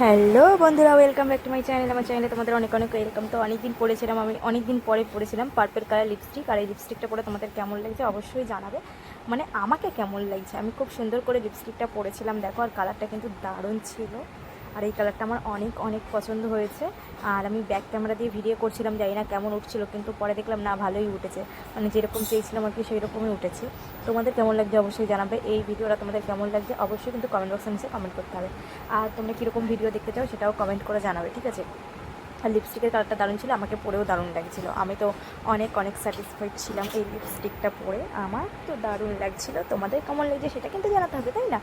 Hello বন্ধুরা, welcome back to my channel. আমার চ্যানেলে তোমাদের অনেক অনেক ওয়েলকাম। তো আমি অনেক দিন পরে পরেছিলাম পার্পল কালার লিপস্টিক। আর এই লিপস্টিকটা পরে তোমাদের কেমন লাগছে অবশ্যই জানাবে, মানে আমাকে কেমন লাগছে। আমি খুব সুন্দর করে লিপস্টিকটা পরেছিলাম, দেখো। আর কালারটা কিন্তু দারুণ ছিল, আর এই কালারটা আমার অনেক অনেক পছন্দ হয়েছে। আর আমি ব্যাক ক্যামেরা দিয়ে ভিডিও করছিলাম, জানি না কেমন উঠছিল, কিন্তু পরে দেখলাম না, ভালোই উঠেছে, মানে যেরকম চেয়েছিলাম আর কি সেই রকমই উঠেছে। তোমাদের কেমন লাগছে অবশ্যই জানাবে। এই ভিডিওটা তোমাদের কেমন লাগছে অবশ্যই কিন্তু কমেন্ট বক্সে নিচে কমেন্ট করতে হবে। আর তোমরা কীরকম ভিডিও দেখতে চাও সেটাও কমেন্ট করে জানাবে, ঠিক আছে। আর লিপস্টিকের কালারটা দারুণ ছিল, আমাকে পরেও দারুণ লাগছিল। আমি তো অনেক অনেক স্যাটিসফাইড ছিলাম এই লিপস্টিকটা পরে, আমার তো দারুণ লাগছিল। তোমাদের কেমন লাগছে সেটা কিন্তু জানাতে হবে, তাই না?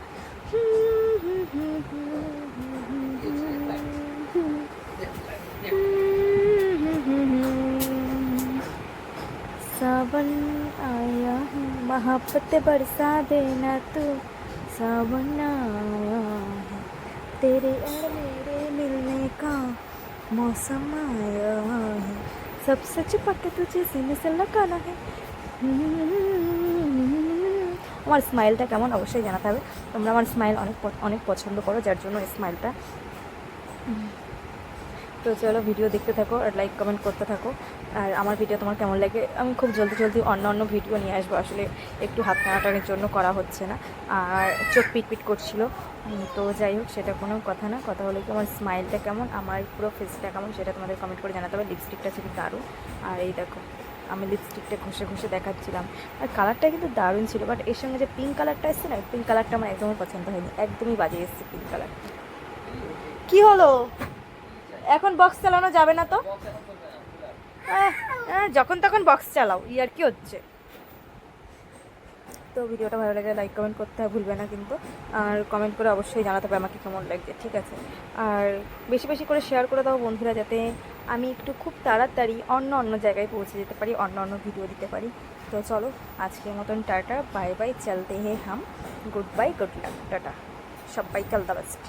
सावन आया है, मोहब्बत बरसा देना तू। सावन आया है, तेरे और मेरे मिलने का मौसम आया है। सब सच पट तुझे सीने से लगाना है। আমার স্মাইলটা কেমন অবশ্যই জানাতে হবে। তোমরা আমার স্মাইল অনেক অনেক পছন্দ করো, যার জন্য এই স্মাইলটা। তো চলো, ভিডিও দেখতে থাকো আর লাইক কমেন্ট করতে থাকো। আর আমার ভিডিও তোমার কেমন লাগে, আমি খুব জলদি জলদি অন্য ভিডিও নিয়ে আসবো। আসলে একটু হাত টানাটানির জন্য করা হচ্ছে না, আর চোখ পিটপিট করছিল। তো যাই হোক, সেটা কোনো কথা না। কথা হলো কি, আমার স্মাইলটা কেমন, আমার পুরো ফেসটা কেমন, সেটা তোমাদের কমেন্ট করে জানাতে হবে। লিপস্টিকটা ছিল দারুণ। আর এই দেখো, আমি লিপস্টিকটা ঘষে ঘষে দেখাচ্ছিলাম। আর কালারটা কিন্তু দারুণ ছিল, বাট এর সঙ্গে যে পিঙ্ক কালারটা এসছে না, পিঙ্ক কালারটা আমার একদমই পছন্দ হয়নি, একদমই বাজে এসছে পিঙ্ক কালারটা। কী হলো? এখন বক্স চালানো যাবে না তো? যখন তখন বক্স চালাও, আর কি হচ্ছে? তো ভিডিওটা ভালো লাগে লাইক কমেন্ট করতে ভুলবে না কিন্তু। আর কমেন্ট করে অবশ্যই জানাতে হবে আমাকে কেমন লাগছে, ঠিক আছে। আর বেশি বেশি করে শেয়ার করে দাও বন্ধুরা, যাতে আমি একটু খুব তাড়াতাড়ি অন্য জায়গায় পৌঁছে যেতে পারি, অন্য ভিডিও দিতে পারি। তো চলো, আজকের মতন টাটা, বাই বাই, চলতে হে হাম, good bye, good luck, tata, সবাই, কাল দ্য বেস্ট।